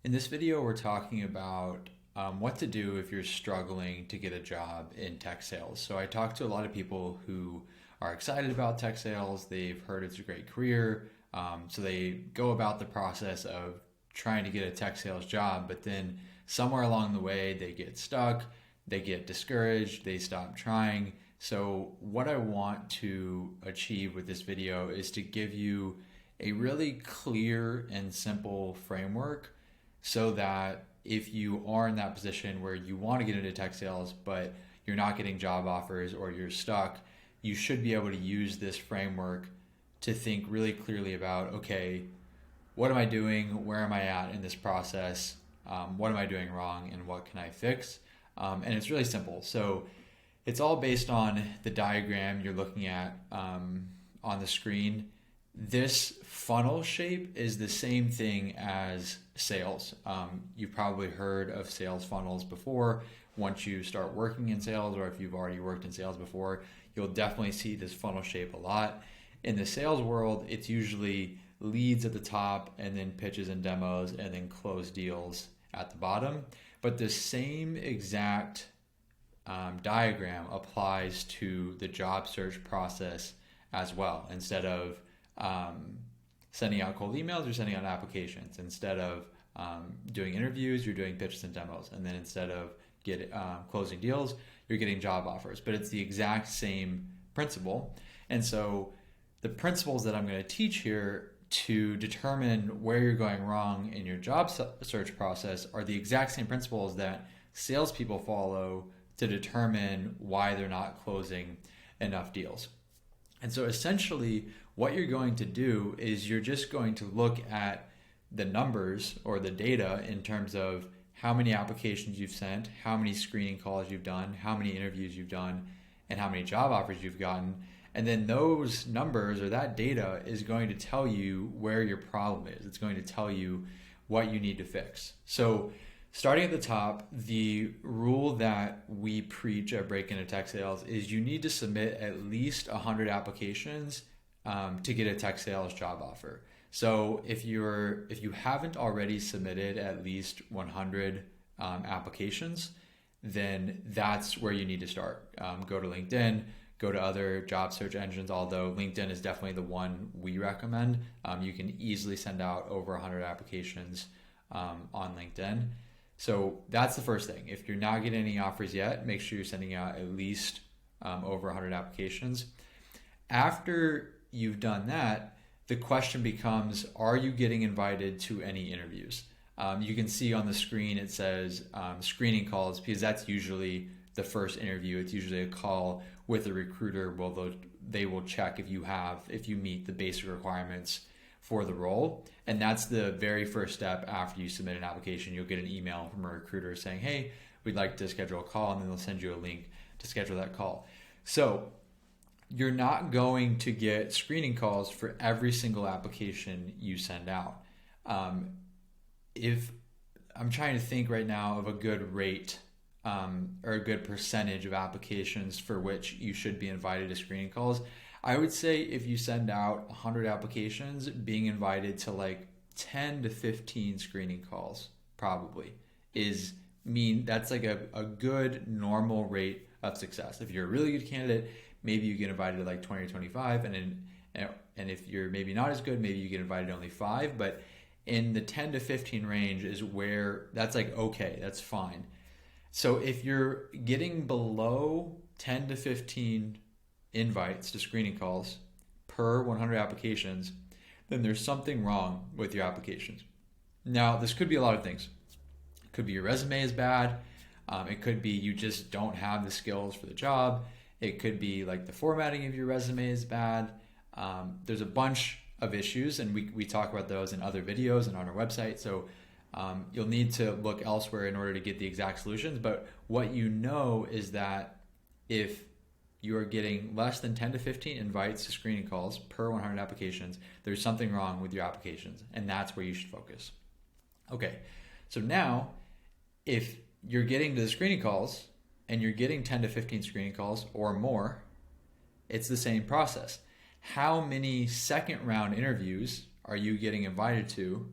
In this video, we're talking about what to do if you're struggling to get a job in tech sales. So I talked to a lot of people who are excited about tech sales. They've heard it's a great career. So they go about the process of trying to get a tech sales job, but then somewhere along the way, they get stuck, they get discouraged, they stop trying. So what I want to achieve with this video is to give you a really clear and simple framework so that if you are in that position where you want to get into tech sales, but you're not getting job offers or you're stuck, you should be able to use this framework to think really clearly about, okay, what am I doing? Where am I at in this process? What am I doing wrong? And what can I fix? And it's really simple. So it's all based on the diagram you're looking at on the screen. This funnel shape is the same thing as sales. You've probably heard of sales funnels before. Once you start working in sales, or if you've already worked in sales before, you'll definitely see this funnel shape a lot. In the sales world, it's usually leads at the top and then pitches and demos and then closed deals at the bottom. But the same exact diagram applies to the job search process as well. Instead of sending out cold emails, you're sending out applications. Instead of doing interviews, you're doing pitches and demos. And then instead of closing deals, you're getting job offers. But it's the exact same principle. And so the principles that I'm going to teach here to determine where you're going wrong in your job search process are the exact same principles that salespeople follow to determine why they're not closing enough deals. And so essentially, what you're going to do is you're just going to look at the numbers or the data in terms of how many applications you've sent, how many screening calls you've done, how many interviews you've done, and how many job offers you've gotten. And then those numbers or that data is going to tell you where your problem is. It's going to tell you what you need to fix. So starting at the top, the rule that we preach at Break Into Tech Sales is you need to submit at least 100 applications to get a tech sales job offer. So if you haven't already submitted at least 100 applications, then that's where you need to start. Go to LinkedIn, go to other job search engines, although LinkedIn is definitely the one we recommend. You can easily send out over 100 applications on LinkedIn. So that's the first thing. If you're not getting any offers yet, make sure you're sending out at least over 100 applications. After you've done that, the question becomes, are you getting invited to any interviews? You can see on the screen it says screening calls, because that's usually the first interview. It's usually a call with a recruiter. Well, they will check if you meet the basic requirements for the role. And that's the very first step after you submit an application. You'll get an email from a recruiter saying, hey, we'd like to schedule a call, and then they'll send you a link to schedule that call. So you're not going to get screening calls for every single application you send out. If I'm trying to think right now of a good rate or a good percentage of applications for which you should be invited to screening calls, I would say if you send out 100 applications, being invited to like 10 to 15 screening calls probably that's like a good normal rate of success. If you're a really good candidate, maybe you get invited to like 20 or 25, and if you're maybe not as good, maybe you get invited to only 5, but in the 10 to 15 range is where that's like, okay, that's fine. So if you're getting below 10 to 15 invites to screening calls per 100 applications, then there's something wrong with your applications. Now, this could be a lot of things. It could be your resume is bad. It could be you just don't have the skills for the job. It could be like the formatting of your resume is bad. There's a bunch of issues, and we talk about those in other videos and on our website. So you'll need to look elsewhere in order to get the exact solutions. But what you know is that if you're getting less than 10 to 15 invites to screening calls per 100 applications, there's something wrong with your applications, and that's where you should focus. Okay, so now if you're getting to the screening calls and you're getting 10 to 15 screening calls or more, it's the same process. How many second round interviews are you getting invited to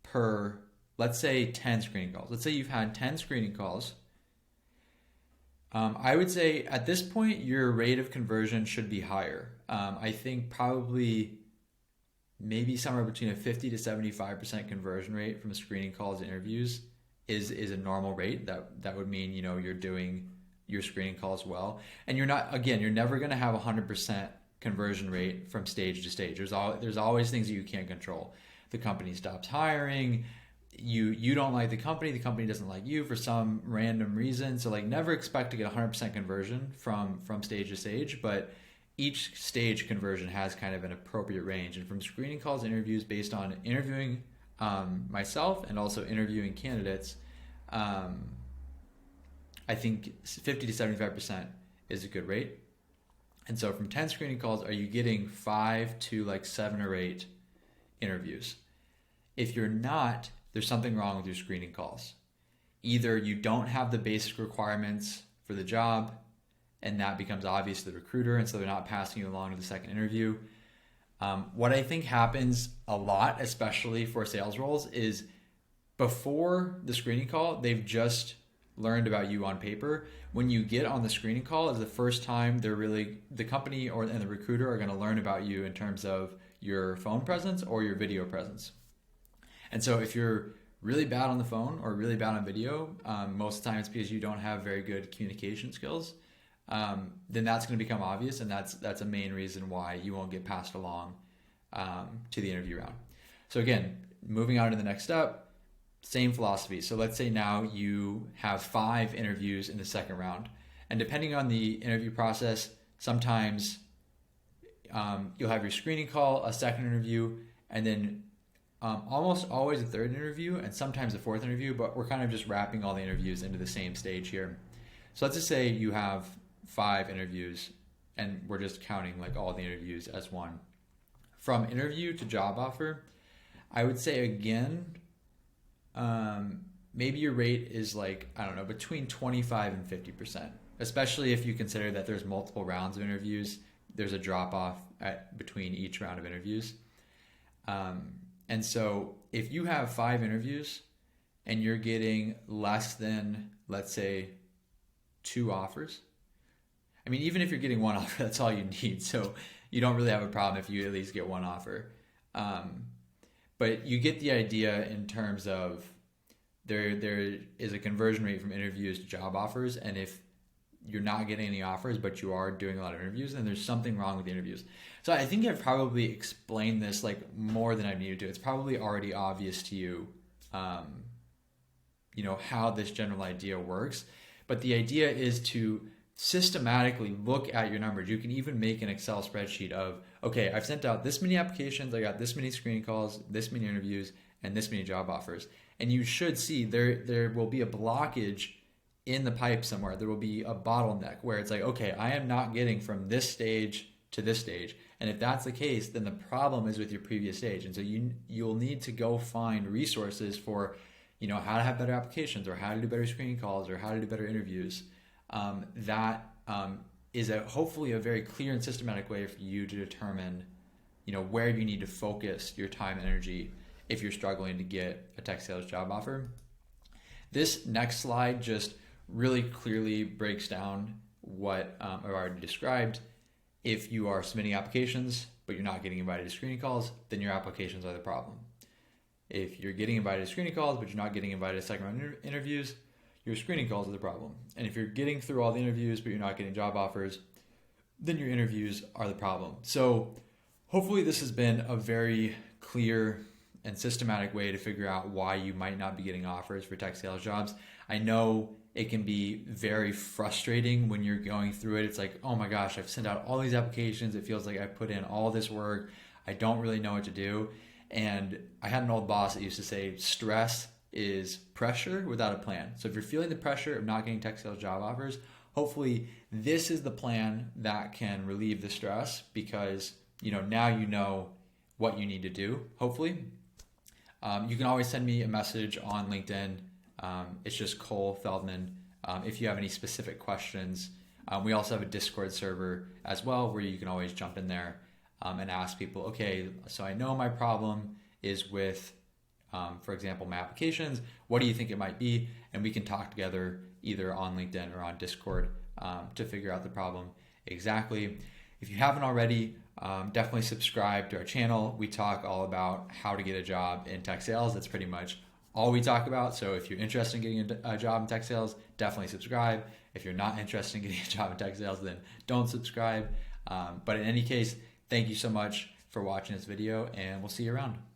per let's say 10 screening calls. Let's say you've had 10 screening calls. I would say at this point, your rate of conversion should be higher. I think probably maybe somewhere between a 50 to 75% conversion rate from screening calls to interviews is a normal rate. That would mean, you're doing your screening calls well. And you're never going to have 100% conversion rate from stage to stage. There's always things that you can't control. The company stops hiring, you don't like the company doesn't like you for some random reason. So like never expect to get 100% conversion from stage to stage, but each stage conversion has kind of an appropriate range. And from screening calls, interviews, based on interviewing myself and also interviewing candidates, I think 50 to 75% is a good rate. And so from 10 screening calls, are you getting 5 to like 7 or 8 interviews? If you're not, there's something wrong with your screening calls. Either you don't have the basic requirements for the job, and that becomes obvious to the recruiter, and so they're not passing you along to the second interview. What I think happens a lot, especially for sales roles, is before the screening call, they've just learned about you on paper. When you get on the screening call is the first time the company and the recruiter are going to learn about you in terms of your phone presence or your video presence. And so if you're really bad on the phone or really bad on video, most of the time it's because you don't have very good communication skills, then that's going to become obvious, and that's a main reason why you won't get passed along to the interview round. So again, moving on to the next step, same philosophy. So let's say now you have 5 interviews in the second round, and depending on the interview process, sometimes you'll have your screening call, a second interview, and then almost always a third interview, and sometimes a fourth interview, but we're kind of just wrapping all the interviews into the same stage here. So let's just say you have 5 interviews, and we're just counting like all the interviews as one. From interview to job offer, I would say again, maybe your rate is like, I don't know, between 25 and 50%, especially if you consider that there's multiple rounds of interviews. There's a drop off between each round of interviews. And so if you have 5 interviews and you're getting less than, let's say, 2 offers, I mean, even if you're getting 1 offer, that's all you need. So you don't really have a problem if you at least get 1 offer. But you get the idea in terms of there is a conversion rate from interviews to job offers. And if you're not getting any offers, but you are doing a lot of interviews, then there's something wrong with the interviews. So I think I've probably explained this like more than I needed to. It's probably already obvious to you, how this general idea works. But the idea is to systematically look at your numbers. You can even make an Excel spreadsheet of, okay, I've sent out this many applications, I got this many screening calls, this many interviews, and this many job offers. And you should see there will be a blockage in the pipe somewhere. There will be a bottleneck where it's like, okay, I am not getting from this stage to this stage. And if that's the case, then the problem is with your previous stage. And so you'll need to go find resources for, how to have better applications, or how to do better screening calls, or how to do better interviews. That is hopefully a very clear and systematic way for you to determine, where you need to focus your time and energy if you're struggling to get a tech sales job offer. This next slide just really clearly breaks down what I've already described. If you are submitting applications, but you're not getting invited to screening calls, then your applications are the problem. If you're getting invited to screening calls, but you're not getting invited to second round interviews, your screening calls are the problem. And if you're getting through all the interviews, but you're not getting job offers, then your interviews are the problem. So hopefully this has been a very clear and systematic way to figure out why you might not be getting offers for tech sales jobs. I know it can be very frustrating when you're going through it. It's like, oh my gosh, I've sent out all these applications. It feels like I put in all this work. I don't really know what to do. And I had an old boss that used to say, stress is pressure without a plan. So if you're feeling the pressure of not getting tech sales job offers, hopefully this is the plan that can relieve the stress, because now you know what you need to do, hopefully. You can always send me a message on LinkedIn. It's just Cole Feldman. If you have any specific questions, we also have a Discord server as well, where you can always jump in there and ask people, okay, so I know my problem is with for example, my applications. What do you think it might be? And we can talk together either on LinkedIn or on Discord to figure out the problem exactly. If you haven't already, definitely subscribe to our channel. We talk all about how to get a job in tech sales. That's pretty much all we talk about. So if you're interested in getting a job in tech sales, definitely subscribe. If you're not interested in getting a job in tech sales, then don't subscribe. But in any case, thank you so much for watching this video, and we'll see you around.